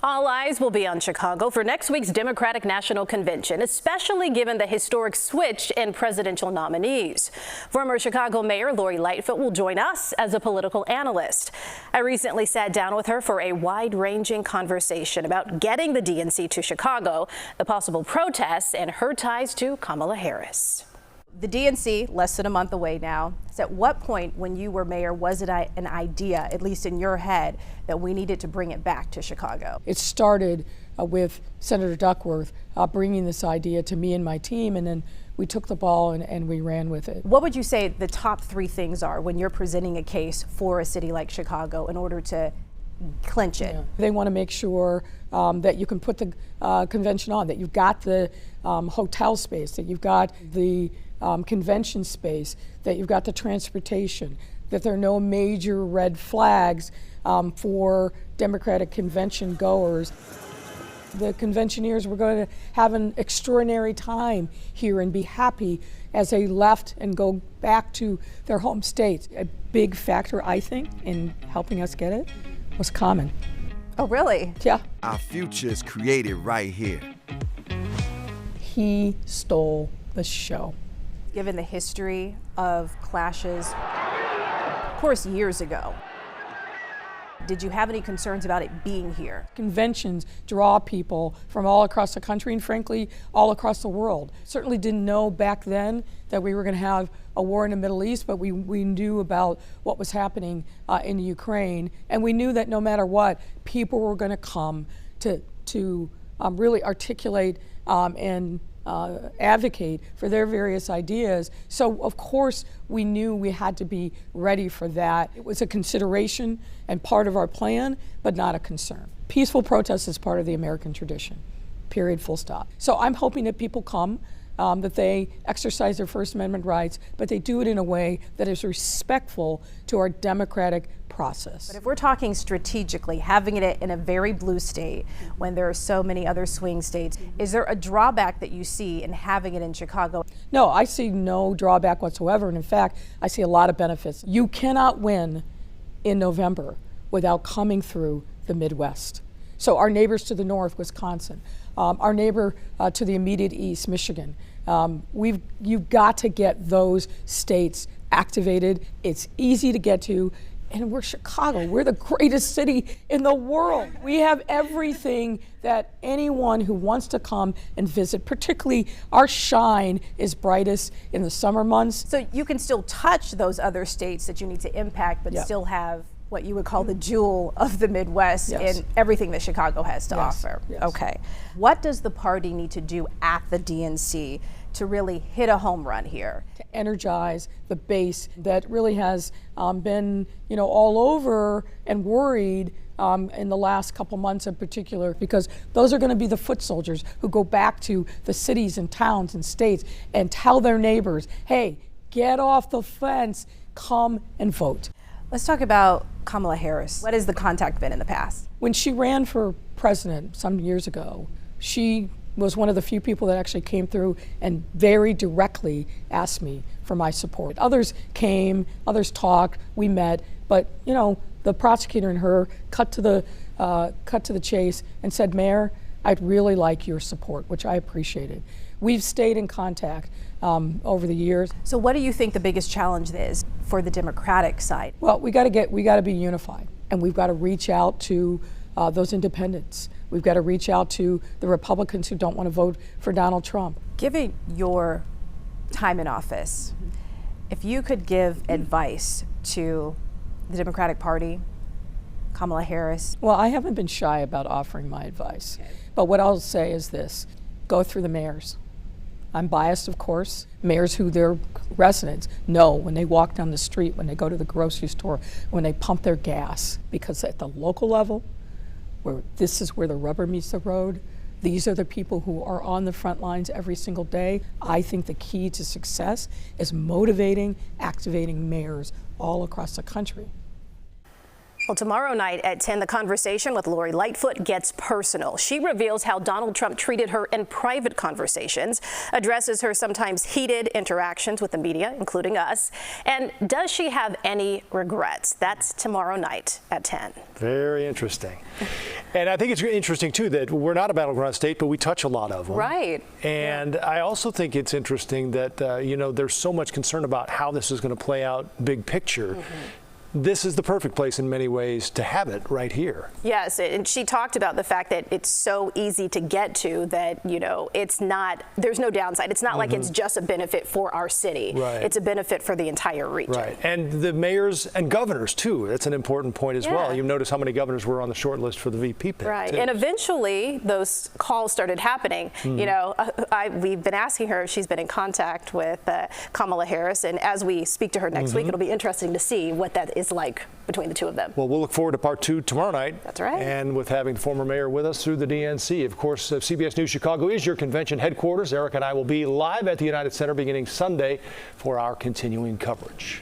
All eyes will be on Chicago for next week's Democratic National Convention, especially given the historic switch in presidential nominees. Former Chicago Mayor Lori Lightfoot will join us as a political analyst. I recently sat down with her for a wide-ranging conversation about getting the DNC to Chicago, the possible protests, and her ties to Kamala Harris. The DNC, less than a month away now. So at what point when you were mayor was it an idea, at least in your head, that we needed to bring it back to Chicago? It started with Senator Duckworth bringing this idea to me and my team, and then we took the ball and we ran with it. What would you say the top three things are when you're presenting a case for a city like Chicago in order to clinch it? Yeah. They want to make sure that you can put the convention on, that you've got the hotel space, that you've got the convention space, that you've got the transportation, that there are no major red flags for Democratic convention goers. The conventioneers were going to have an extraordinary time here and be happy as they left and go back to their home states. A big factor, I think, in helping us get it was Common. Oh, really? Yeah. Our future is created right here. He stole the show. Given the history of clashes, of course, years ago, did you have any concerns about it being here? Conventions draw people from all across the country and, frankly, all across the world. Certainly didn't know back then that we were going to have a war in the Middle East, but we knew about what was happening in Ukraine, and we knew that no matter what, people were going to come to really articulate and advocate for their various ideas. So of course we knew we had to be ready for that. It was a consideration and part of our plan, but not a concern. Peaceful protest is part of the American tradition, period, full stop. So I'm hoping that people come, that they exercise their First Amendment rights, but they do it in a way that is respectful to our democratic process. But if we're talking strategically, having it in a very blue state when there are so many other swing states, is there a drawback that you see in having it in Chicago? No, I see no drawback whatsoever, and in fact, I see a lot of benefits. You cannot win in November without coming through the Midwest. So our neighbors to the north, Wisconsin, our neighbor to the immediate east, Michigan, you've got to get those states activated. It's easy to get to. And we're Chicago. We're the greatest city in the world. We have everything that anyone who wants to come and visit, particularly our shine is brightest in the summer months. So you can still touch those other states that you need to impact, but still have what you would call the jewel of the Midwest in everything that Chicago has to offer. Yes. Okay. What does the party need to do at the DNC to really hit a home run here? To energize the base that really has been, all over and worried in the last couple months in particular, because those are going to be the foot soldiers who go back to the cities and towns and states and tell their neighbors, hey, get off the fence, come and vote. Let's talk about Kamala Harris. What has the contact been in the past? When she ran for president some years ago, she was one of the few people that actually came through and very directly asked me for my support. Others came, others talked, we met, but the prosecutor and her cut to the chase and said, Mayor, I'd really like your support, which I appreciated. We've stayed in contact over the years. So what do you think the biggest challenge is for the Democratic side? Well, we got to be unified, and we've got to reach out to those independents. We've got to reach out to the Republicans who don't want to vote for Donald Trump. Given your time in office, if you could give advice to the Democratic Party, Kamala Harris. Well, I haven't been shy about offering my advice, but what I'll say is this: go through the mayors. I'm biased, of course. Mayors who their residents know when they walk down the street, when they go to the grocery store, when they pump their gas, because at the local level, where this is where the rubber meets the road, these are the people who are on the front lines every single day. I think the key to success is motivating, activating mayors all across the country. Well, tomorrow night at 10, the conversation with Lori Lightfoot gets personal. She reveals how Donald Trump treated her in private conversations, addresses her sometimes heated interactions with the media, including us, and does she have any regrets? That's tomorrow night at 10. Very interesting. And I think it's interesting, too, that we're not a battleground state, but we touch a lot of them. Right. And I also think it's interesting that, you know, there's so much concern about how this is going to play out big picture. This is the perfect place in many ways to have it right here. Yes, and she talked about the fact that it's so easy to get to that, you know, it's not, there's no downside. It's not like it's just a benefit for our city. Right. It's a benefit for the entire region. Right, and the mayors and governors, too. That's an important point as well. You've noticed how many governors were on the short list for the VP pick. Right, too. and eventually those calls started happening. You know, we've been asking her if she's been in contact with Kamala Harris, and as we speak to her next week, it'll be interesting to see what that is like between the two of them. Well, we'll look forward to part 2 tomorrow night. That's right. And with having the former mayor with us through the DNC. Of course, CBS News Chicago is your convention headquarters. Eric and I will be live at the United Center beginning Sunday for our continuing coverage.